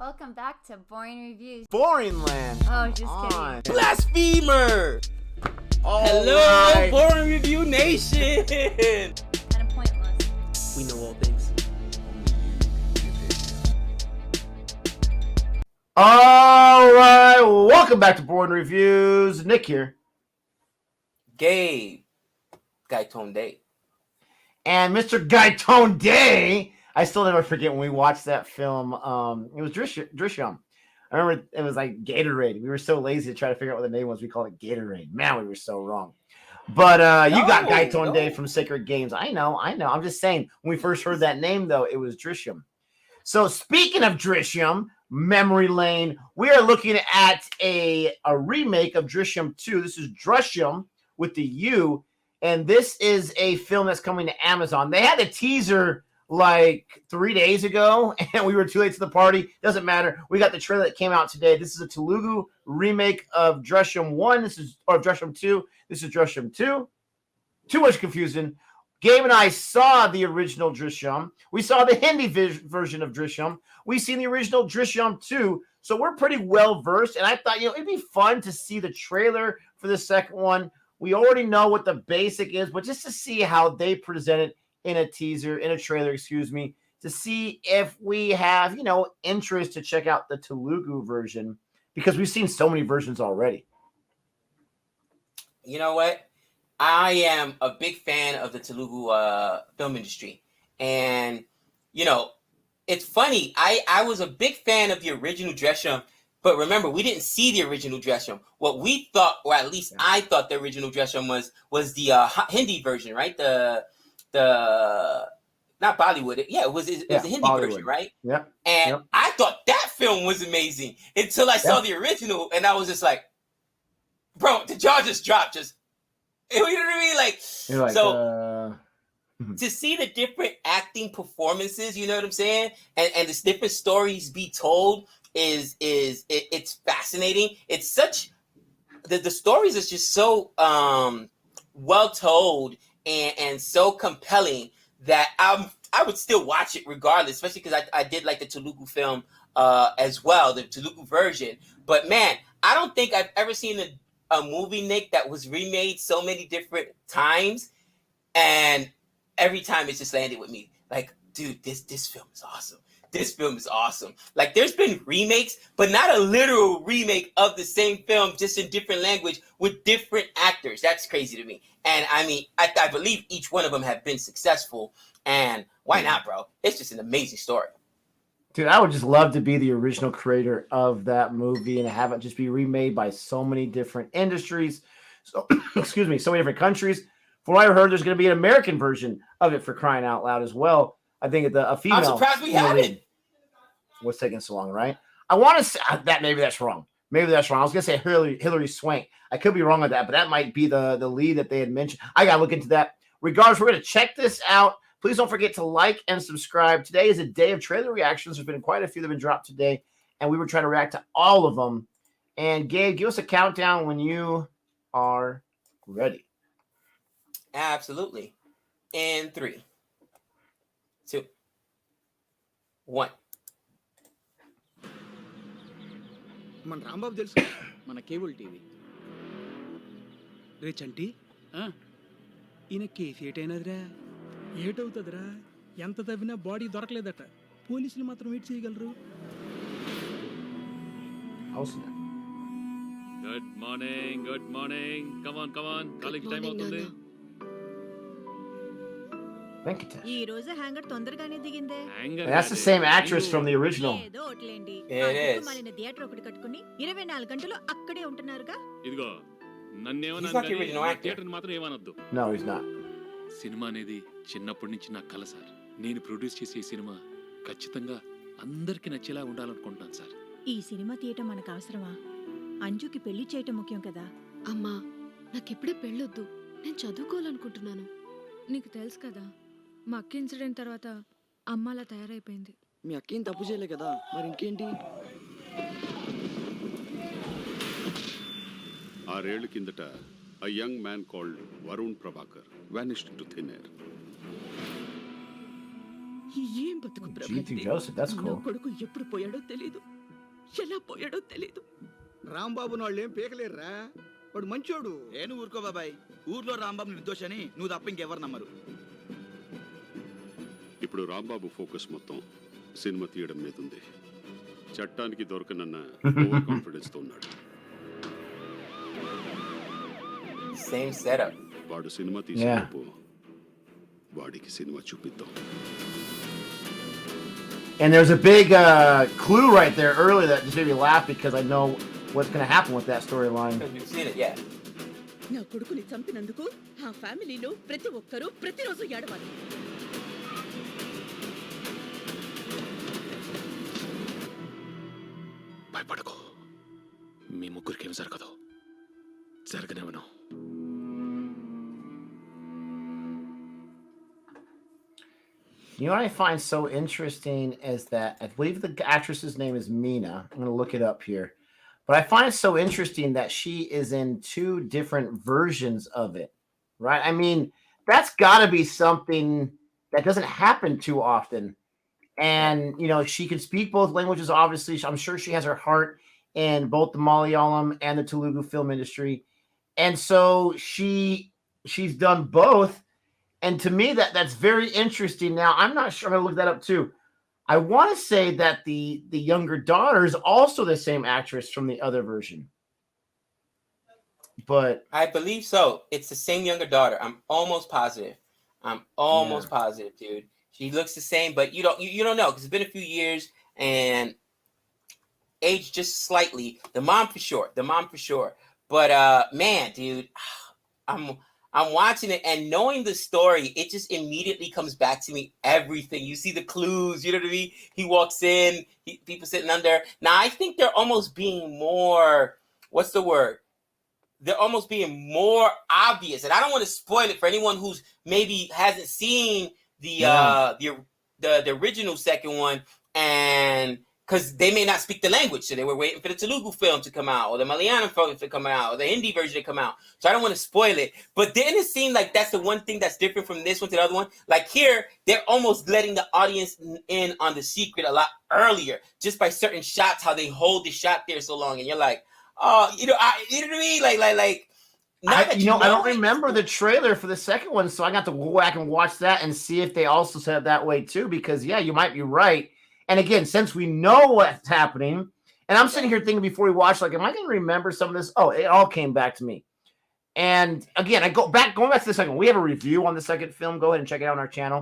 Welcome back to Boring Reviews. Boring land. Oh, just kidding. Blasphemer! All Hello, right. Boring Review Nation! Kind of pointless. We know all things. All right. Welcome back to Boring Reviews. Nick here. Gabe. Guytone Day. And Mr. Guytone Day. I still never forget when we watched that film. It was Drishyam. I remember it was like Gatorade. We were so lazy to try to figure out what the name was. We called it Gatorade. Man, we were so wrong. But you got Guytone Day from Sacred Games. I know. I'm just saying, when we first heard that name, though, it was Drishyam. So speaking of Drishyam, memory lane, we are looking at a remake of Drishyam 2. This is Drushyam with the U. And this is a film that's coming to Amazon. They had a teaser like 3 days ago, and we were too late to the party. Doesn't matter. We got the trailer that came out today. This is a Telugu remake of Drushyam 1. Or Drushyam 2. This is Drushyam 2. Too much confusion. Gabe and I saw the original Drishyam. We saw the Hindi version of Drishyam. We've seen the original Drishyam 2. So we're pretty well versed. And I thought, it'd be fun to see the trailer for the second one. We already know what the basic is, but just to see how they present it in a trailer, to see if we have, interest to check out the Telugu version, because we've seen so many versions already. You know what? I am a big fan of the Telugu film industry. And, it's funny. I was a big fan of the original Drishyam, but remember, we didn't see the original Drishyam. What we thought, or at least I thought the original Drishyam was the Hindi version, right? The not Bollywood. It was the Hindi Bollywood version, right? Yeah. And I thought that film was amazing until I saw the original, and I was just like, bro, the jaw just dropped. You know what I mean? To see the different acting performances, you know what I'm saying, and the different stories be told it's fascinating. It's such the stories is just so well told and so compelling that I would still watch it regardless, especially because I did like the Telugu film as well, the Telugu version. But man, I don't think I've ever seen a movie, Nick, that was remade so many different times, and every time it's just landed with me. Like, dude, this film is awesome. This film is awesome. Like, there's been remakes, but not a literal remake of the same film, just in different language with different actors. That's crazy to me. And I mean, I believe each one of them have been successful. And why not, bro? It's just an amazing story. Dude, I would just love to be the original creator of that movie and have it just be remade by so many different industries. So, so many different countries. From what I heard, there's going to be an American version of it, for crying out loud, as well. I think a female. I'm surprised we haven't. What's taking so long, right? I want to say that maybe that's wrong. I was going to say Hillary Swank. I could be wrong on that, but that might be the lead that they had mentioned. I got to look into that. Regardless, we're going to check this out. Please don't forget to like and subscribe. Today is a day of trailer reactions. There's been quite a few that have been dropped today, and we were trying to react to all of them. And Gabe, give us a countdown when you are ready. Absolutely. In 3, 2, 1. మన రాంబాబు తెలుసు, మన cable TV. రే చంటి, ఈయన case ఏటైనదిరా? ఏటవుతుందిరా? ఎంత తవ్వినా body దొరకలేదట. పోలీసులు మాత్రం wait చేయగలరు. Good morning. Come on college time అవుతుంది. Venkatesh. ఈ రోజు హ్యాంగర్ తొందరగానే దిగిందే. That's the same actress from the original. ఏదో ఒకట్లేండి. It is. మన థియేటర్ ఒకటి కట్టుకొని 24 గంటలు అక్కడే ఉంటున్నారుగా. ఇదిగో నన్నేమన్నా థియేటర్ మాత్రం ఏమనొద్దు. No, he's not. సినిమా అనేది చిన్నప్పటి నుంచి నా కల సార్. నేను ప్రొడ్యూస్ చేసే సినిమా ఖచ్చితంగా అందరికీ నచ్చేలా ఉండాలనుకుంటున్నాను సార్. ఈ సినిమా థియేటర్ మనకు అవసరమా? అంజుకి పెళ్లి చేయటం ముఖ్యం కదా. అమ్మా, నాకెప్పుడే పెళ్ళొద్దు. నేను చదువుకోవాలనుకుంటున్నాను. నీకు తెలుసు కదా, మా అక్క ఇన్సిడెంట్ తర్వాత అమ్మ అలా తయారైపోయింది. మీ అక్కేం తప్పు చేయలే కదా, మరి ఇంకేంటి? 6 ఏళ్ల కిందట a young man called Varun Kumar vanished into thin air. ఏం బతుకు G2 ప్రభాతి. Joseph, that's నా cool. కొడుకు ఎప్పుడు పోయాడో తెలీదు, ఎలా పోయాడో తెలీదు. రాంబాబు వాళ్ళు ఏం పీకలేరురా, వాడు మంచోడు. నేను ఊరుకో బాబాయ్, ఊర్లో రాంబాబు నిర్దోషని నువ్వు తప్ప ఇంకెవరు నమ్మరు. ఇప్పుడు రాంబాబు ఫోకస్ మొత్తం సినిమా తీయడం మీద ఉంది. చట్టానికి దొరకనన్న ఓవర్ కాన్ఫిడెన్స్ తో ఉన్నాడు. Same setup. వాడు సినిమా తీసేటప్పుడు వాడికి సినిమా చూపిద్దాం. And there's a big clue right there early that just made me laugh because I know what's going to happen with that storyline. You've seen it, yeah. నా కొడుకుని చంపినందుకు ఆ ఫ్యామిలీలో ప్రతి ఒక్కరూ ప్రతిరోజు ఏడవాలి. భయపడకు, మీ ముగ్గురికి ఏం జరగదు, జరగనివ్వను. You know what I find so interesting is that I believe the actress's name is Meena. I'm going to look it up here. But I find it so interesting that she is in 2 different versions of it, right? I mean, that's got to be something that doesn't happen too often. And, you know, she can speak both languages, obviously. I'm sure she has her heart in both the Malayalam and the Telugu film industry. And so she's done both. And to me, that's very interesting. Now, I'm not sure. I'm going to look that up too. I want to say that the younger daughter is also the same actress from the other version. But I believe so. It's the same younger daughter. I'm almost positive. Positive, dude. She looks the same, but you don't know because it's been a few years and aged just slightly. The mom for sure. But man, dude, I'm watching it and knowing the story, it just immediately comes back to me. Everything you see, the clues, you know what I mean? He walks in, people sitting under. Now I think they're almost being more. What's the word? They're almost being more obvious, and I don't want to spoil it for anyone who's maybe hasn't seen the original second one, and because they may not speak the language, so they were waiting for the Telugu film to come out, or the Malayalam film to come out, or the Hindi version to come out. So I don't want to spoil it. But didn't it seem like that's the one thing that's different from this one to the other one? Like here, they're almost letting the audience in on the secret a lot earlier, just by certain shots, how they hold the shot there so long, and you're like, oh, you know what I mean? Like. I don't remember the trailer for the second one, so I got to go back and watch that and see if they also said it that way too. Because yeah, you might be right. And again, since we know what's happening, and I'm sitting here thinking before we watch, like, am I going to remember some of this? Oh, it all came back to me. And again, going back to the second one. We have a review on the second film. Go ahead and check it out on our channel.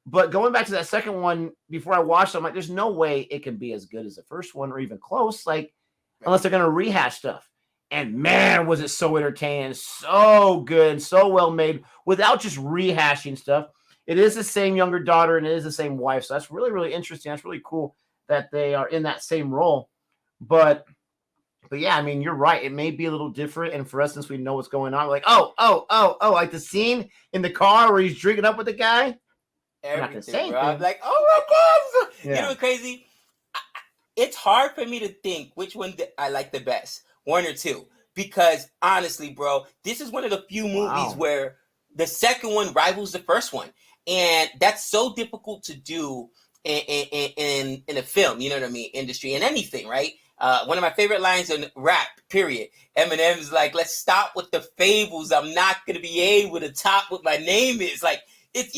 But going back to that second one, before I watched it, I'm like, there's no way it can be as good as the first one or even close, like, unless they're going to rehash stuff. And man, was it so entertaining, so good, so well made, without just rehashing stuff. It is the same younger daughter and it is the same wife. So that's really, really interesting. That's really cool that they are in that same role. But yeah, I mean, you're right. It may be a little different. And for us, since we know what's going on, we're like, oh, like the scene in the car where he's drinking up with the guy. Everything, bro. I'm like, oh my God. Yeah. You know what's crazy? It's hard for me to think which one I like the best. 1 or 2, because honestly, bro, this is one of the few movies where the second one rivals the first one, and that's so difficult to do in a film. You know what I mean? Industry and anything, right? One of my favorite lines in rap. Period. Eminem's like, "Let's stop with the fables. I'm not gonna be able to top what my name is." Like, it's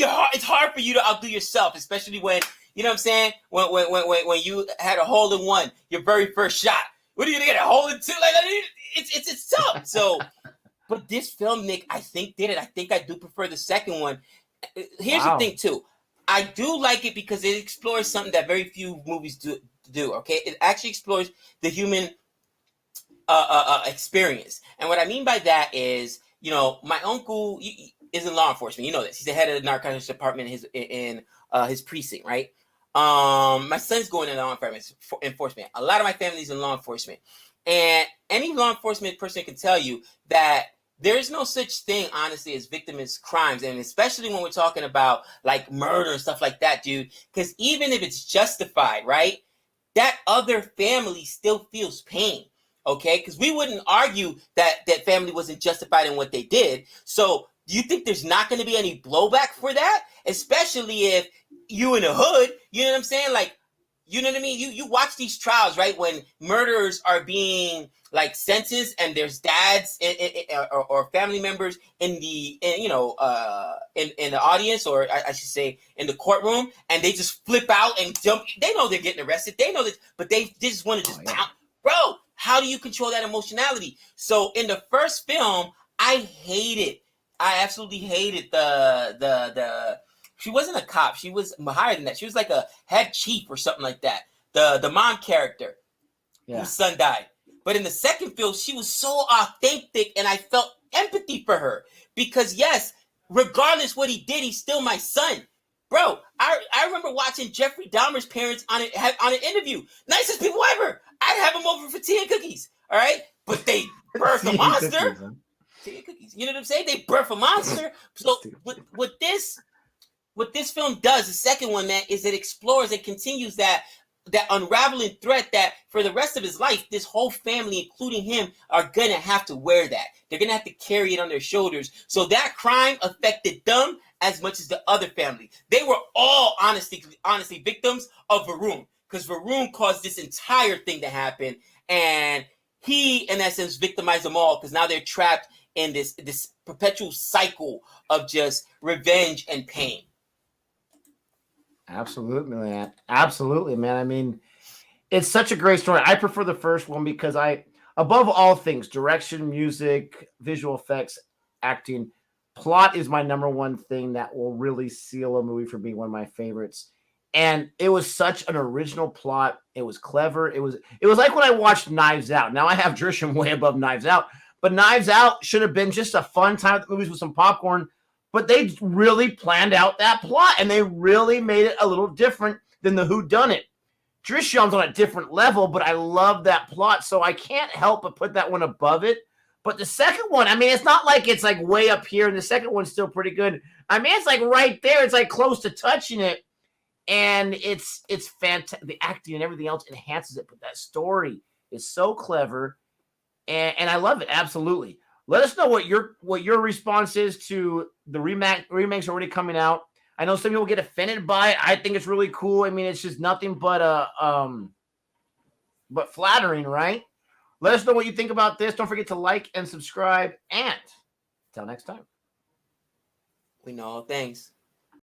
hard for you to outdo yourself, especially when you know what I'm saying. When you had a hole in one, your very first shot. What are you gonna get a hole in 2? Like, it's tough. So, but this film, Nick, I think did it. I think I do prefer the second one. Here's the thing too. I do like it because it explores something that very few movies do. Okay, it actually explores the human experience, and what I mean by that is, you know, my uncle is in law enforcement. You know this. He's the head of the narcotics department in his precinct, right? My son's going in law enforcement. A lot of my family's in law enforcement. And any law enforcement person can tell you that there's no such thing, honestly, as victimless crimes. And especially when we're talking about like murder and stuff like that, dude. Because even if it's justified, right, that other family still feels pain. Okay, because we wouldn't argue that family wasn't justified in what they did. So do you think there's not going to be any blowback for that? Especially if you in the hood, you know what I'm saying? Like, you know what I mean? You watch these trials, right? When murderers are being like sentenced and there's dads or family members in the in the audience, or I should say in the courtroom, and they just flip out and jump. They know they're getting arrested. They know that, but they just want to just pound. Bro, how do you control that emotionality? So in the first film, I absolutely hated the she wasn't a cop. She was higher than that. She was like a head chief or something like that. The mom character whose son died. But in the second film, she was so authentic, and I felt empathy for her. Because yes, regardless what he did, he's still my son. Bro, I remember watching Jeffrey Dahmer's parents on an interview. Nicest people ever. I'd have them over for tea and cookies. All right? But they birthed a monster. Tea and cookies. You know what I'm saying? They birthed a monster. So what this film does, the second one, man, is it explores and continues that unraveling threat that for the rest of his life, this whole family, including him, are going to have to wear that. They're going to have to carry it on their shoulders. So that crime affected them as much as the other family. They were all honestly victims of Varun, because Varun caused this entire thing to happen. And he, in essence, victimized them all, because now they're trapped in this perpetual cycle of just revenge and pain. Absolutely, man. Absolutely, man. I mean, it's such a great story. I prefer the first one because above all things, direction, music, visual effects, acting, plot is my number one thing that will really seal a movie for being one of my favorites. And it was such an original plot. It was clever. It was like when I watched Knives Out. Now I have Drishyam way above Knives Out, but Knives Out should have been just a fun time at the movies with some popcorn. But they really planned out that plot, and they really made it a little different than the whodunit. Drishyam's on a different level, but I love that plot, so I can't help but put that one above it. But the second one, I mean, it's not like it's like way up here, and the second one's still pretty good. I mean, it's like right there. It's like close to touching it, and it's fantastic. The acting and everything else enhances it, but that story is so clever, and I love it absolutely. Let us know what your response is to the remakes already coming out. I know some people get offended by it. I think it's really cool. I mean, it's just nothing but flattering, right? Let us know what you think about this. Don't forget to like and subscribe. And until next time. We know all things.